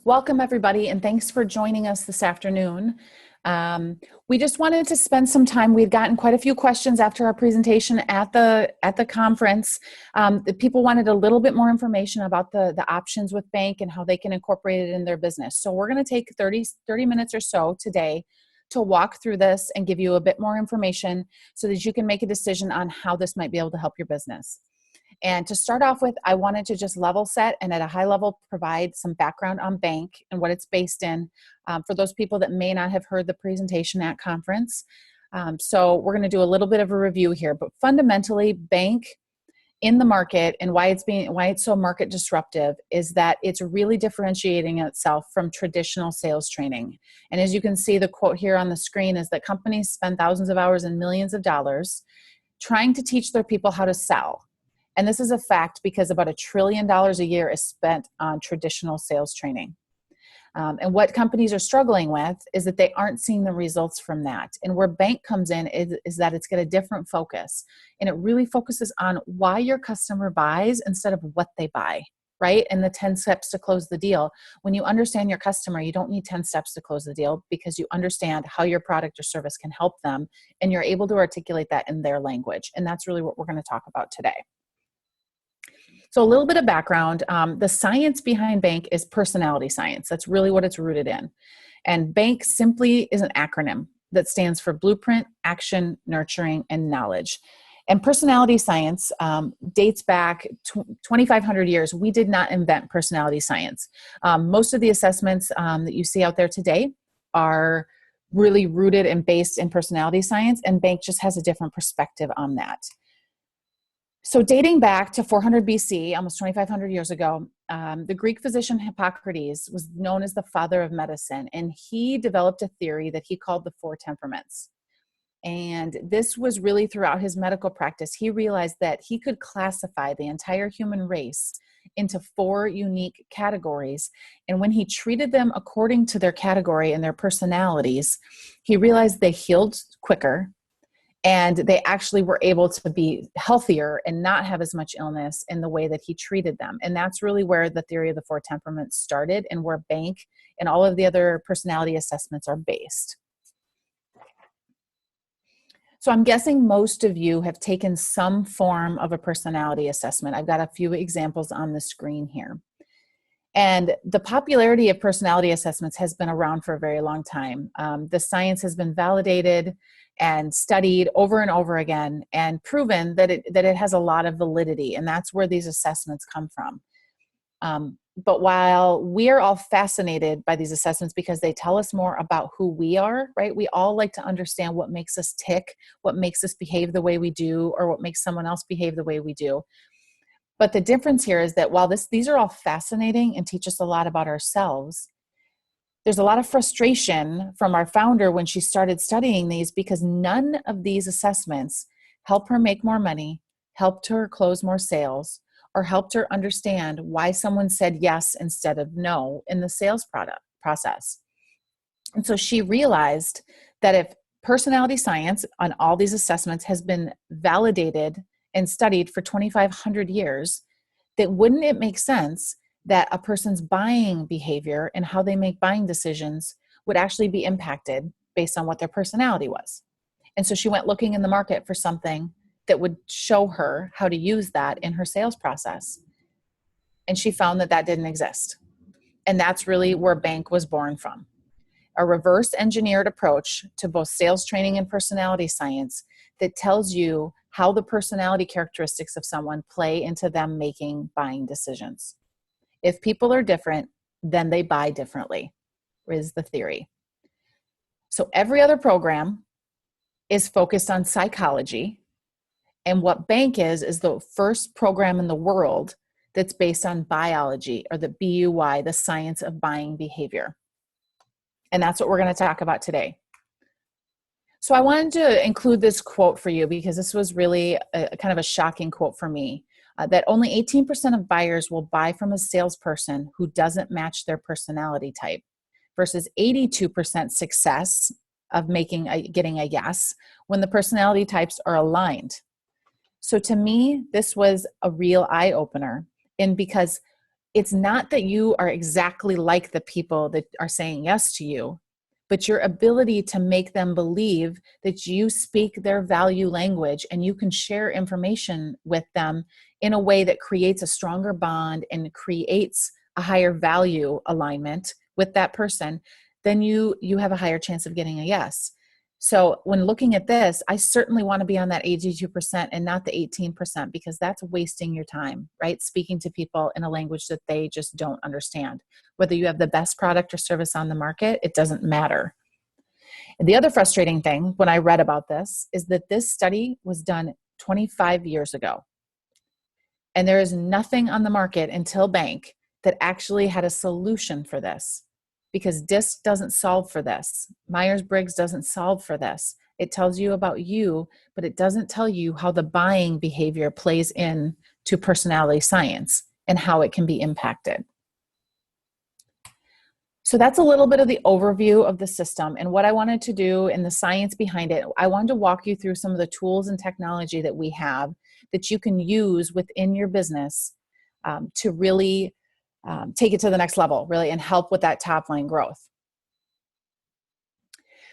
Welcome, everybody, and thanks for joining us this afternoon. We just wanted to spend some time. We've gotten quite a few questions after our presentation at the conference. The people wanted a little bit more information about the options with bank and how they can incorporate it in their business. So we're going to take 30 minutes or so today to walk through this and give you a bit more information so that you can make a decision on how this might be able to help your business. And to start off with, I wanted to just level set and at a high level provide some background on bank and what it's based in for those people that may not have heard the presentation at conference. So we're going to do a little bit of a review here, but fundamentally bank in the market and why it's so market disruptive is that it's really differentiating itself from traditional sales training. And as you can see, the quote here on the screen is that companies spend thousands of hours and millions of dollars trying to teach their people how to sell. And this is a fact because about $1 trillion a year is spent on traditional sales training. And what companies are struggling with is that they aren't seeing the results from that. And where bank comes in is that it's got a different focus. And it really focuses on why your customer buys instead of what they buy, right? And the 10 steps to close the deal. When you understand your customer, you don't need 10 steps to close the deal because you understand how your product or service can help them. And you're able to articulate that in their language. And that's really what we're going to talk about today. So a little bit of background, the science behind bank is personality science. That's really what it's rooted in. And bank simply is an acronym that stands for Blueprint, Action, Nurturing, and Knowledge. And personality science dates back 2,500 years. We did not invent personality science. Most of the assessments that you see out there today are really rooted and based in personality science, and bank just has a different perspective on that. So dating back to 400 BC, almost 2,500 years ago, the Greek physician Hippocrates was known as the father of medicine, and he developed a theory that he called the four temperaments. And this was really throughout his medical practice. He realized that he could classify the entire human race into four unique categories. And when he treated them according to their category and their personalities, he realized they healed quicker, and they actually were able to be healthier and not have as much illness in the way that he treated them. And that's really where the theory of the four temperaments started and where bank and all of the other personality assessments are based. So I'm guessing most of you have taken some form of a personality assessment. I've got a few examples on the screen here. And the popularity of personality assessments has been around for a very long time. The science has been validated and studied over and over again and proven that it has a lot of validity, and that's where these assessments come from. But while we're all fascinated by these assessments because they tell us more about who we are, right? We all like to understand what makes us tick, what makes us behave the way we do, or what makes someone else behave the way we do. But the difference here is that while these are all fascinating and teach us a lot about ourselves, there's a lot of frustration from our founder when she started studying these because none of these assessments help her make more money, helped her close more sales, or helped her understand why someone said yes instead of no in the sales process. And so she realized that if personality science on all these assessments has been validated and studied for 2,500 years, that wouldn't it make sense that a person's buying behavior and how they make buying decisions would actually be impacted based on what their personality was. And so she went looking in the market for something that would show her how to use that in her sales process. And she found that that didn't exist. And that's really where bank was born from. A reverse engineered approach to both sales training and personality science that tells you how the personality characteristics of someone play into them making buying decisions. If people are different, then they buy differently, is the theory. So every other program is focused on psychology. And what bank is the first program in the world that's based on biology, or the BUY, the science of buying behavior. And that's what we're going to talk about today. So I wanted to include this quote for you because this was really a kind of a shocking quote for me. That only 18% of buyers will buy from a salesperson who doesn't match their personality type versus 82% success of getting a yes when the personality types are aligned. So to me, this was a real eye-opener, and because it's not that you are exactly like the people that are saying yes to you, but your ability to make them believe that you speak their value language and you can share information with them in a way that creates a stronger bond and creates a higher value alignment with that person, then you have a higher chance of getting a yes. So when looking at this, I certainly want to be on that 82% and not the 18%, because that's wasting your time, right? Speaking to people in a language that they just don't understand. Whether you have the best product or service on the market, it doesn't matter. And the other frustrating thing when I read about this is that this study was done 25 years ago. And there is nothing on the market until Bank that actually had a solution for this, because DISC doesn't solve for this. Myers-Briggs doesn't solve for this. It tells you about you, but it doesn't tell you how the buying behavior plays in to personality science and how it can be impacted. So that's a little bit of the overview of the system and what I wanted to do and the science behind it. I wanted to walk you through some of the tools and technology that we have that you can use within your business to really take it to the next level, really, and help with that top line growth.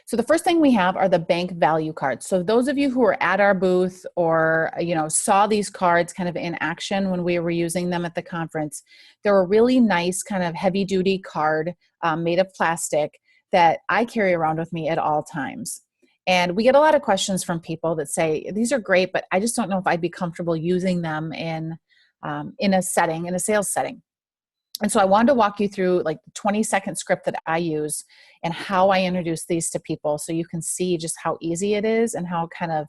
So the first thing we have are the bank value cards. So those of you who were at our booth or saw these cards kind of in action when we were using them at the conference, they're a really nice kind of heavy duty card made of plastic that I carry around with me at all times. And we get a lot of questions from people that say, these are great, but I just don't know if I'd be comfortable using them in a sales setting. And so I wanted to walk you through like the 20-second script that I use and how I introduce these to people, so you can see just how easy it is and how kind of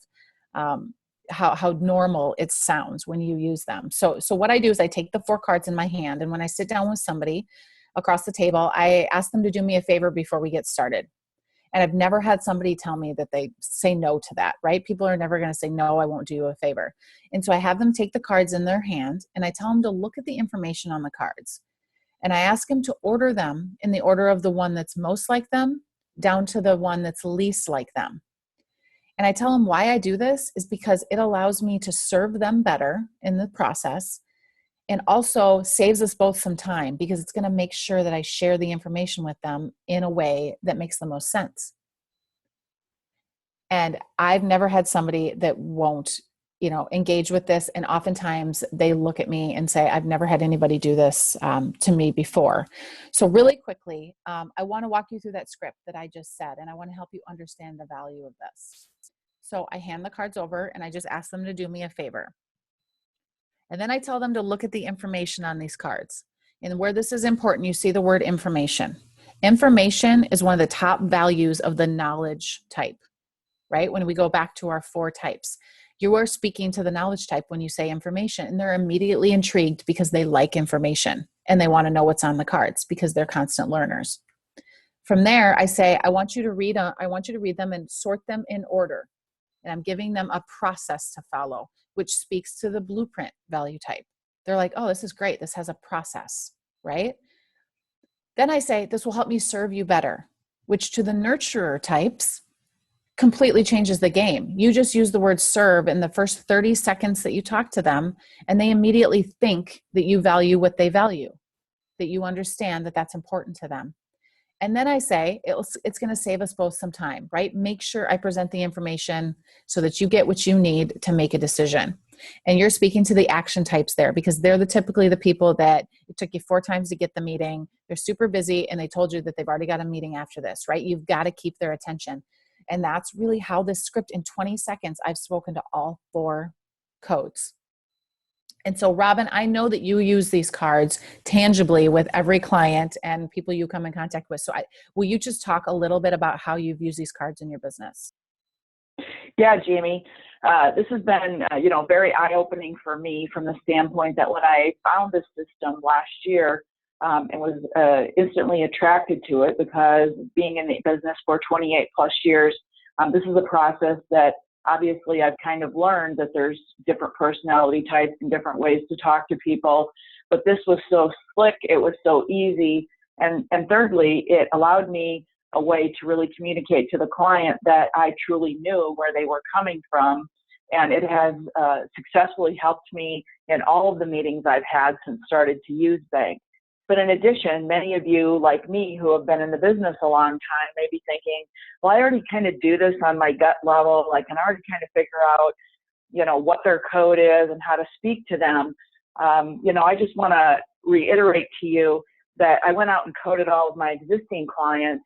how normal it sounds when you use them. So what I do is I take the 4 cards in my hand, and when I sit down with somebody across the table, I ask them to do me a favor before we get started. And I've never had somebody tell me that they say no to that, right? People are never going to say, no, I won't do you a favor. And so I have them take the cards in their hand, and I tell them to look at the information on the cards. And I ask them to order them in the order of the one that's most like them down to the one that's least like them. And I tell them why I do this is because it allows me to serve them better in the process, and also saves us both some time, because it's going to make sure that I share the information with them in a way that makes the most sense. And I've never had somebody that won't engage with this. And oftentimes they look at me and say, I've never had anybody do this to me before. So really quickly, I want to walk you through that script that I just said, and I want to help you understand the value of this. So I hand the cards over and I just ask them to do me a favor. And then I tell them to look at the information on these cards. And where this is important, you see the word information. Information is one of the top values of the knowledge type, right? When we go back to our 4 types. You are speaking to the knowledge type when you say information, and they're immediately intrigued because they like information and they want to know what's on the cards because they're constant learners. From there, I say, I want you to read them and sort them in order. And I'm giving them a process to follow, which speaks to the blueprint value type. They're like, oh, this is great. This has a process, right? Then I say, this will help me serve you better, which to the nurturer types completely changes the game. You just use the word serve in the first 30 seconds that you talk to them, and they immediately think that you value what they value, that you understand that that's important to them. And then I say, it's going to save us both some time, right? Make sure I present the information so that you get what you need to make a decision. And you're speaking to the action types there, because they're typically the people that it took you 4 times to get the meeting. They're super busy and they told you that they've already got a meeting after this, right? You've got to keep their attention. And that's really how this script, in 20 seconds, I've spoken to all 4 codes. And so, Robin, I know that you use these cards tangibly with every client and people you come in contact with. So will you just talk a little bit about how you've used these cards in your business? Yeah, Jamie, this has been, very eye-opening for me from the standpoint that when I found this system last year, and was instantly attracted to it, because being in the business for 28 plus years, this is a process that obviously I've kind of learned that there's different personality types and different ways to talk to people, but this was so slick, it was so easy, and thirdly, it allowed me a way to really communicate to the client that I truly knew where they were coming from, and it has successfully helped me in all of the meetings I've had since started to use Bank. But in addition, many of you like me who have been in the business a long time may be thinking, well, I already kind of do this on my gut level. I can already kind of figure out, what their code is and how to speak to them. I just want to reiterate to you that I went out and coded all of my existing clients,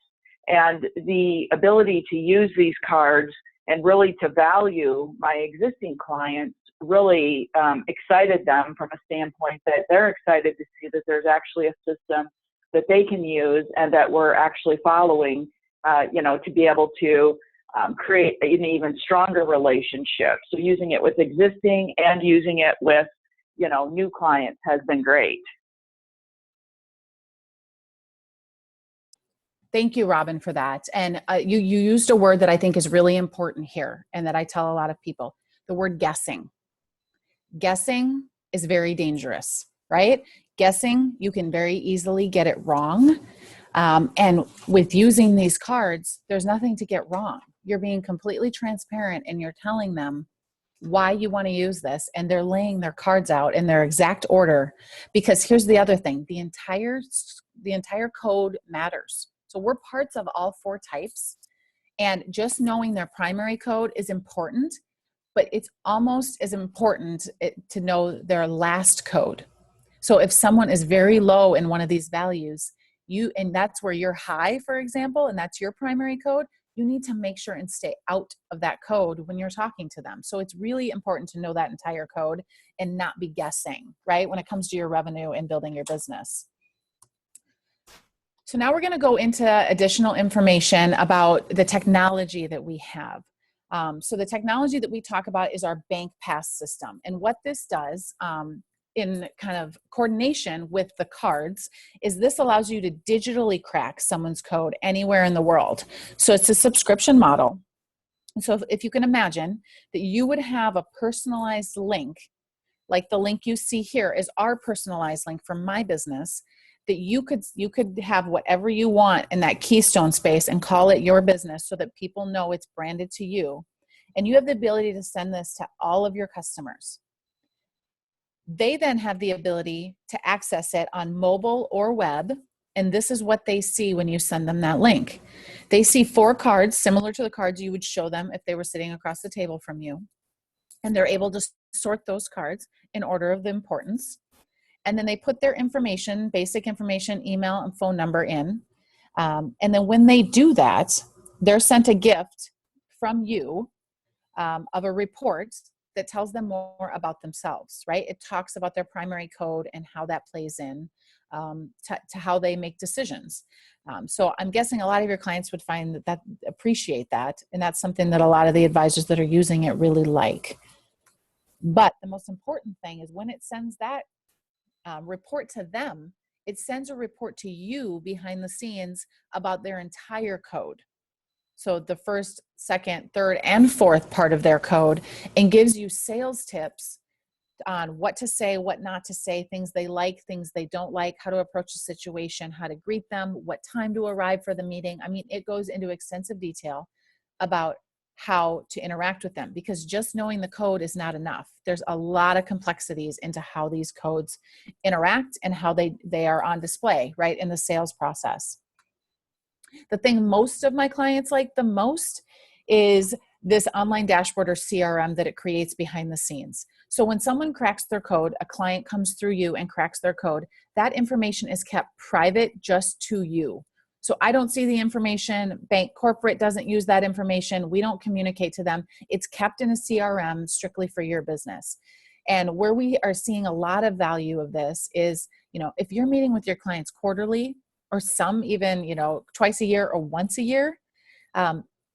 and the ability to use these cards and really to value my existing clients really excited them from a standpoint that they're excited to see that there's actually a system that they can use and that we're actually following, to be able to create an even stronger relationship. So using it with existing and using it with, new clients has been great. Thank you, Robin, for that. And you used a word that I think is really important here and that I tell a lot of people, the word guessing. Guessing is very dangerous, right? Guessing, you can very easily get it wrong. And with using these cards, there's nothing to get wrong. You're being completely transparent and you're telling them why you want to use this, and they're laying their cards out in their exact order. Because here's the other thing, the entire code matters. So we're parts of all four types, and just knowing their primary code is important, but it's almost as important to know their last code. So if someone is very low in one of these values, and that's where you're high, for example, and that's your primary code, you need to make sure and stay out of that code when you're talking to them. So it's really important to know that entire code and not be guessing, right? When it comes to your revenue and building your business. So now we're going to go into additional information about the technology that we have. So the technology that we talk about is our Bank Pass system. And what this does in kind of coordination with the cards is this allows you to digitally crack someone's code anywhere in the world. So it's a subscription model. So if you can imagine that you would have a personalized link, like the link you see here is our personalized link for my business, that you could have whatever you want in that keystone space and call it your business so that people know it's branded to you. And you have the ability to send this to all of your customers. They then have the ability to access it on mobile or web. And this is what they see when you send them that link. They see 4 cards similar to the cards you would show them if they were sitting across the table from you. And they're able to sort those cards in order of the importance. And then they put their information, basic information, email and phone number in. And then when they do that, they're sent a gift from you of a report that tells them more about themselves, right? It talks about their primary code and how that plays in to how they make decisions. So I'm guessing a lot of your clients would find that appreciate that. And that's something that a lot of the advisors that are using it really like. But the most important thing is when it sends that report to them, it sends a report to you behind the scenes about their entire code. So the first, second, third, and fourth part of their code, and gives you sales tips on what to say, what not to say, things they like, things they don't like, how to approach the situation, how to greet them, what time to arrive for the meeting. I mean, it goes into extensive detail about how to interact with them, because just knowing the code is not enough. There's a lot of complexities into how these codes interact and how they are on display, right, in the sales process. The thing most of my clients like the most is this online dashboard or CRM that it creates behind the scenes. So when someone cracks their code, a client comes through you and cracks their code, that information is kept private just to you. So I don't see the information. Bank Corporate doesn't use that information. We don't communicate to them. It's kept in a CRM strictly for your business. And where we are seeing a lot of value of this is, if you're meeting with your clients quarterly, or some even, twice a year or once a year,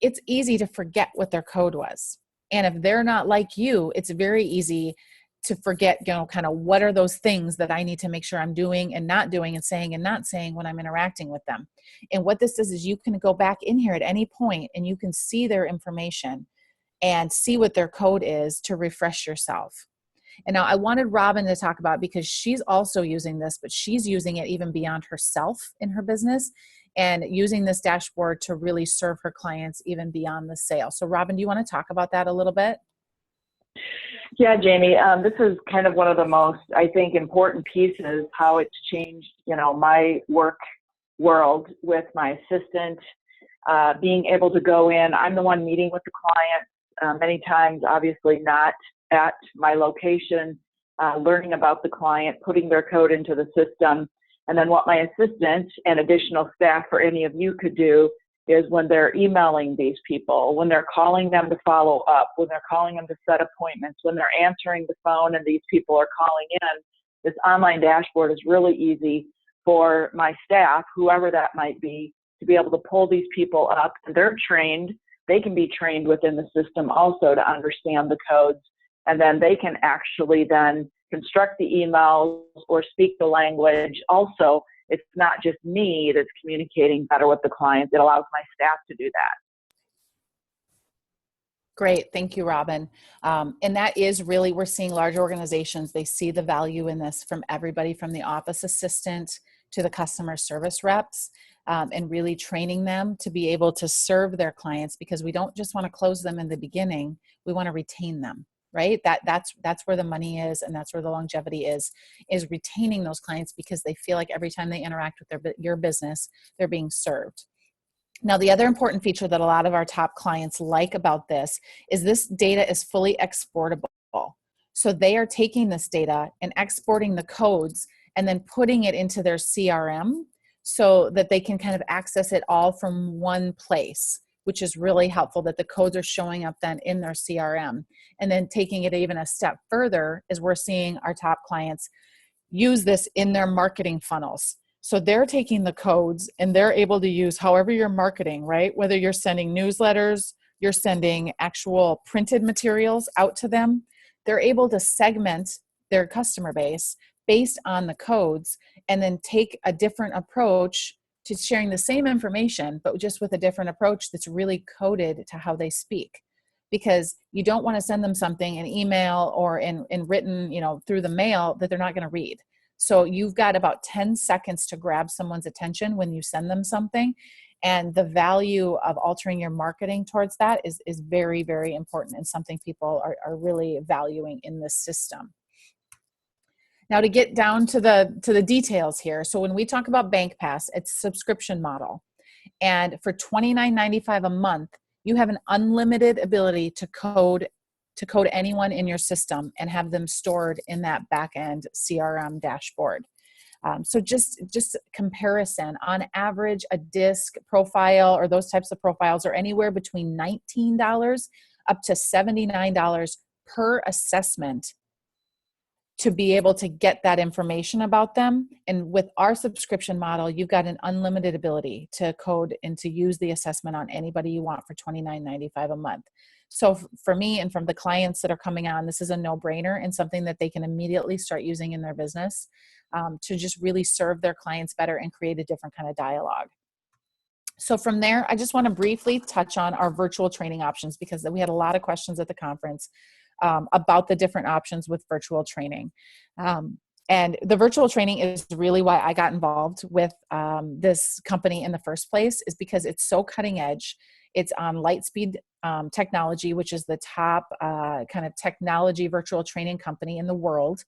it's easy to forget what their code was. And if they're not like you, it's very easy to forget, kind of what are those things that I need to make sure I'm doing and not doing and saying and not saying when I'm interacting with them. And what this does is you can go back in here at any point and you can see their information and see what their code is to refresh yourself. And now I wanted Robin to talk about, because she's also using this, but she's using it even beyond herself in her business and using this dashboard to really serve her clients even beyond the sale. So Robin, do you want to talk about that a little bit? Yeah, Jamie, this is kind of one of the most, I think, important pieces, how it's changed, my work world with my assistant, being able to go in. I'm the one meeting with the client, many times, obviously not at my location, learning about the client, putting their code into the system. And then what my assistant and additional staff or any of you could do is when they're emailing these people, when they're calling them to follow up, when they're calling them to set appointments, when they're answering the phone and these people are calling in, this online dashboard is really easy for my staff, whoever that might be able to pull these people up. They're trained. They can be trained within the system also to understand the codes. And then they can actually then construct the emails or speak the language. Also, it's not just me that's communicating better with the client. It allows my staff to do that. Great. Thank you, Robin. And that is really, we're seeing large organizations, they see the value in this from everybody from the office assistant to the customer service reps, and really training them to be able to serve their clients, because we don't just want to close them in the beginning. We want to retain them, right? That's where the money is, and that's where the longevity is retaining those clients, because they feel like every time they interact with your business, they're being served. Now, the other important feature that a lot of our top clients like about this data is fully exportable. So they are taking this data and exporting the codes and then putting it into their CRM so that they can kind of access it all from one place, which is really helpful, that the codes are showing up then in their CRM. And then taking it even a step further is we're seeing our top clients use this in their marketing funnels. So they're taking the codes and they're able to use however you're marketing, right? Whether you're sending newsletters, you're sending actual printed materials out to them, they're able to segment their customer base based on the codes and then take a different approach to sharing the same information, but just with a different approach that's really coded to how they speak. Because you don't want to send them something in email or in written, through the mail that they're not going to read. So you've got about 10 seconds to grab someone's attention when you send them something. And the value of altering your marketing towards that is very, very important, and something people are really valuing in this system. Now, to get down to the details here. So when we talk about BankPass, it's a subscription model. And for $29.95 a month, you have an unlimited ability to code anyone in your system and have them stored in that back-end CRM dashboard. So just comparison, on average, a DISC profile or those types of profiles are anywhere between $19 up to $79 per assessment to be able to get that information about them. And with our subscription model, you've got an unlimited ability to code and to use the assessment on anybody you want for $29.95 a month. So for me and from the clients that are coming on, this is a no-brainer and something that they can immediately start using in their business to just really serve their clients better and create a different kind of dialogue. So from there, I just want to briefly touch on our virtual training options, because we had a lot of questions at the conference about the different options with virtual training. And the virtual training is really why I got involved with this company in the first place, is because it's so cutting edge. It's on Lightspeed Technology, which is the top kind of technology virtual training company in the world.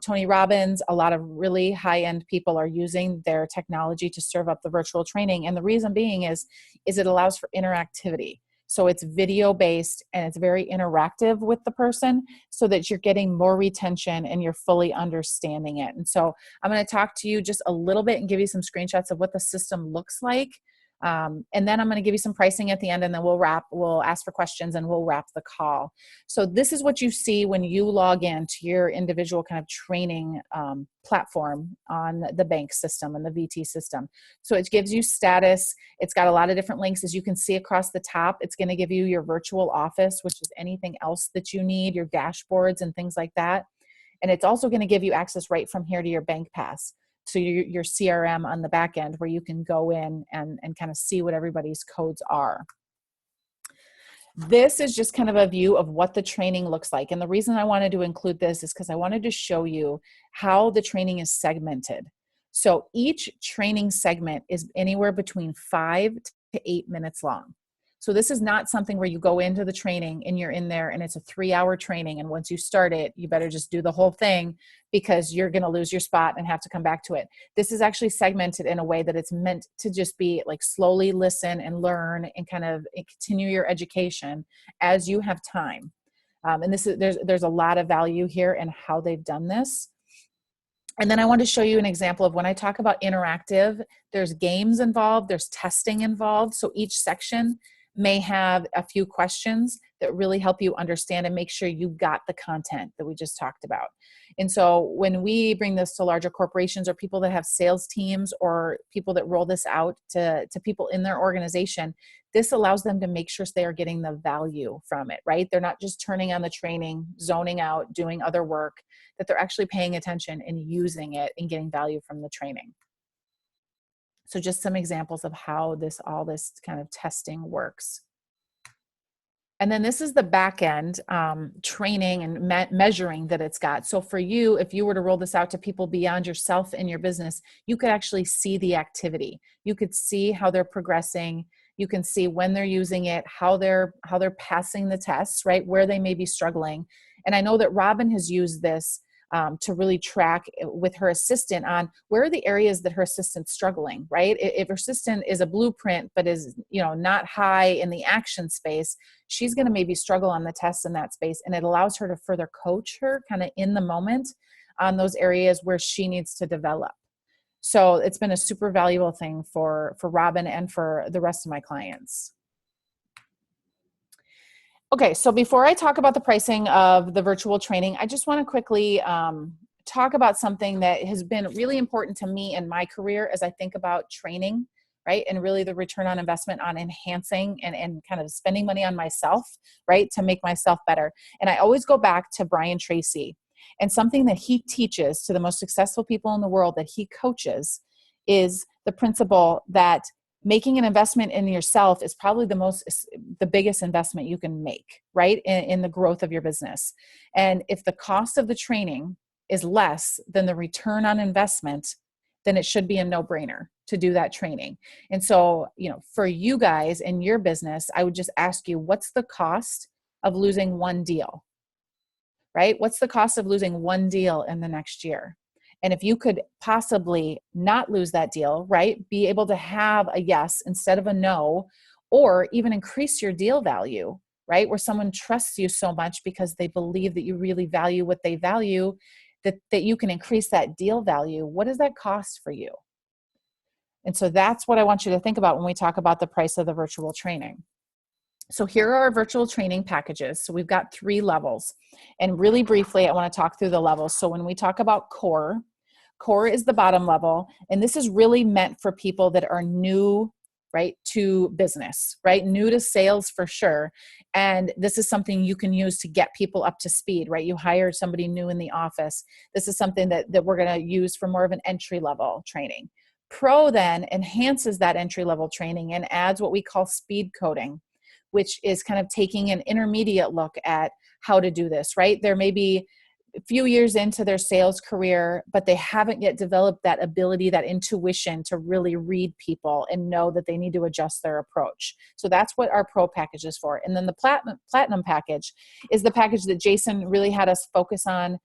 Tony Robbins, a lot of really high-end people are using their technology to serve up the virtual training. And the reason being is it allows for interactivity. So it's video-based and it's very interactive with the person so that you're getting more retention and you're fully understanding it. And so I'm going to talk to you just a little bit and give you some screenshots of what the system looks like. And then I'm going to give you some pricing at the end, and then we'll ask for questions and we'll wrap the call. So this is what you see when you log in to your individual kind of training platform on the bank system and the VT system. So it gives you status. It's got a lot of different links. As you can see across the top, it's going to give you your virtual office, which is anything else that you need, your dashboards and things like that. And it's also going to give you access right from here to your BankPass. So your CRM on the back end, where you can go in and kind of see what everybody's codes are. This is just kind of a view of what the training looks like. And the reason I wanted to include this is because I wanted to show you how the training is segmented. So each training segment is anywhere between 5 to 8 minutes long. So this is not something where you go into the training and you're in there and it's a 3-hour training. And once you start it, you better just do the whole thing because you're going to lose your spot and have to come back to it. This is actually segmented in a way that it's meant to just be like slowly listen and learn and kind of continue your education as you have time. And this is, there's a lot of value here in how they've done this. And then I want to show you an example of when I talk about interactive, there's games involved, there's testing involved. So each section may have a few questions that really help you understand and make sure you got the content that we just talked about. And so when we bring this to larger corporations or people that have sales teams or people that roll this out to people in their organization, this allows them to make sure they are getting the value from it, right? They're not just turning on the training, zoning out, doing other work, that they're actually paying attention and using it and getting value from the training. So just some examples of how all this kind of testing works. And then this is the back end training and measuring that it's got. So for you, if you were to roll this out to people beyond yourself and your business, you could actually see the activity. You could see how they're progressing. You can see when they're using it, how they're passing the tests, right? Where they may be struggling. And I know that Robin has used this to really track with her assistant on where are the areas that her assistant's struggling, right? If her assistant is a blueprint, but is, not high in the action space, she's going to maybe struggle on the tests in that space. And it allows her to further coach her kind of in the moment on those areas where she needs to develop. So it's been a super valuable thing for Robin and for the rest of my clients. Okay, so before I talk about the pricing of the virtual training, I just want to quickly talk about something that has been really important to me in my career as I think about training, right? And really the return on investment on enhancing and kind of spending money on myself, right? To make myself better. And I always go back to Brian Tracy. And something that he teaches to the most successful people in the world that he coaches is the principle that making an investment in yourself is probably the biggest investment you can make, right? In the growth of your business. And if the cost of the training is less than the return on investment, then it should be a no-brainer to do that training. And so, for you guys in your business, I would just ask you, what's the cost of losing one deal, right? What's the cost of losing one deal in the next year? And if you could possibly not lose that deal, right? Be able to have a yes instead of a no, or even increase your deal value, right? Where someone trusts you so much because they believe that you really value what they value, that you can increase that deal value. What does that cost for you? And so that's what I want you to think about when we talk about the price of the virtual training. So here are our virtual training packages. So we've got 3 levels. And really briefly, I want to talk through the levels. So when we talk about core is the bottom level. And this is really meant for people that are new, right, to business, right? New to sales for sure. And this is something you can use to get people up to speed, right? You hire somebody new in the office. This is something that we're going to use for more of an entry level training. Pro then enhances that entry level training and adds what we call speed coding, which is kind of taking an intermediate look at how to do this, right? There may be a few years into their sales career, but they haven't yet developed that ability, that intuition to really read people and know that they need to adjust their approach. So that's what our pro package is for. And then the platinum package is the package that Jason really had us focus on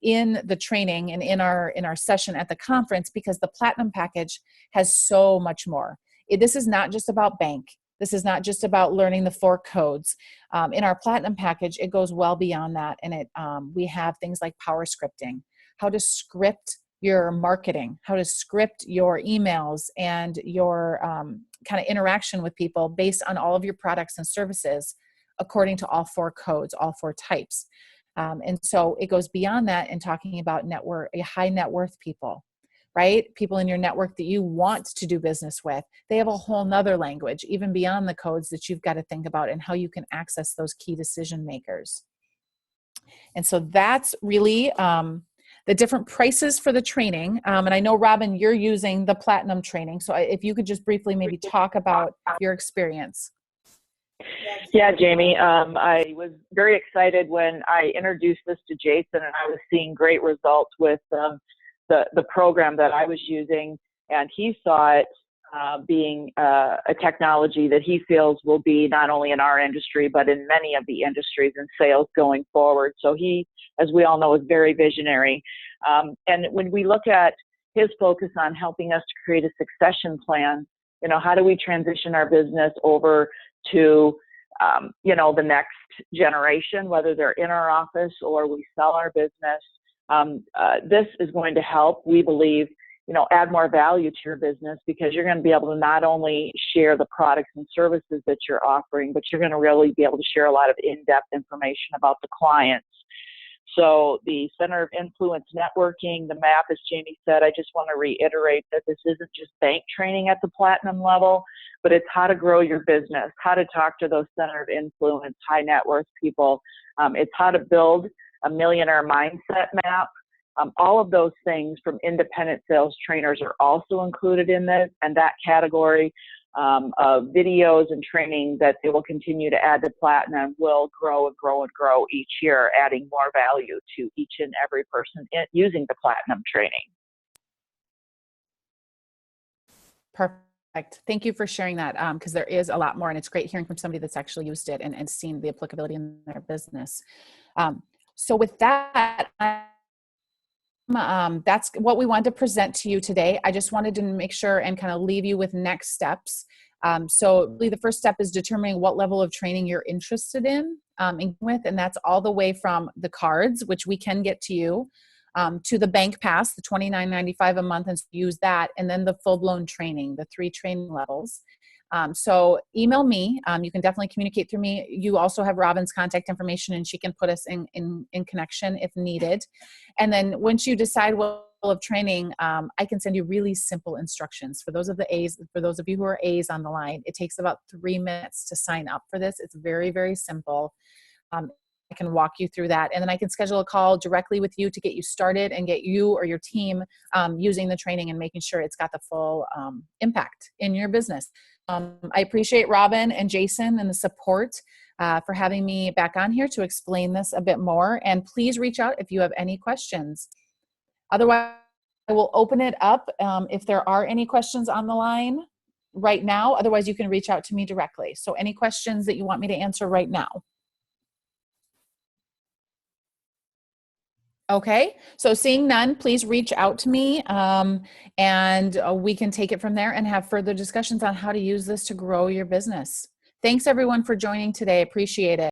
in the training and in our session at the conference, because the platinum package has so much more. This is not just about bank. This is not just about learning the 4 codes. In our platinum package, it goes well beyond that. And we have things like power scripting, how to script your marketing, how to script your emails and your kind of interaction with people based on all of your products and services according to all 4 codes, all 4 types. And so it goes beyond that and talking about high net worth people. Right? People in your network that you want to do business with, they have a whole nother language, even beyond the codes that you've got to think about and how you can access those key decision makers. And so that's really the different prices for the training. And I know, Robin, you're using the platinum training. So if you could just briefly maybe talk about your experience. Yeah, Jamie, I was very excited when I introduced this to Jason, and I was seeing great results with the program that I was using, and he saw it being a technology that he feels will be not only in our industry, but in many of the industries and sales going forward. So he, as we all know, is very visionary. And when we look at his focus on helping us to create a succession plan, you know, how do we transition our business over to, you know, the next generation, whether they're in our office or we sell our business. This is going to help, we believe, you know, add more value to your business, because you're going to be able to not only share the products and services that you're offering, but you're going to really be able to share a lot of in-depth information about the clients. So the Center of Influence Networking, the MAP, as Jamie said, I just want to reiterate that this isn't just bank training at the platinum level, but it's how to grow your business, how to talk to those Center of Influence, high net worth people. It's how to build a millionaire mindset map. All of those things from independent sales trainers are also included in this, and that category of videos and training that they will continue to add to Platinum will grow and grow and grow each year, adding more value to each and every person using the Platinum training. Perfect. Thank you for sharing that, because there is a lot more, and it's great hearing from somebody that's actually used it and seen the applicability in their business. So with that, that's what we wanted to present to you today. I just wanted to make sure and kind of leave you with next steps. So really the first step is determining what level of training you're interested in with, and that's all the way from the cards, which we can get to you, to the bank pass, the $29.95 a month, and use that, and then the full-blown training, the 3 training levels. So email me. You can definitely communicate through me. You also have Robin's contact information, and she can put us in connection if needed. And then once you decide what level of training, I can send you really simple instructions. For those of you who are A's on the line, it takes about 3 minutes to sign up for this. It's very, very simple. I can walk you through that, and then I can schedule a call directly with you to get you started and get you or your team using the training and making sure it's got the full impact in your business. I appreciate Robin and Jason and the support for having me back on here to explain this a bit more, and please reach out if you have any questions. Otherwise, I will open it up if there are any questions on the line right now. Otherwise, you can reach out to me directly. So any questions that you want me to answer right now? Okay, so seeing none, please reach out to me and we can take it from there and have further discussions on how to use this to grow your business. Thanks everyone for joining today. Appreciate it.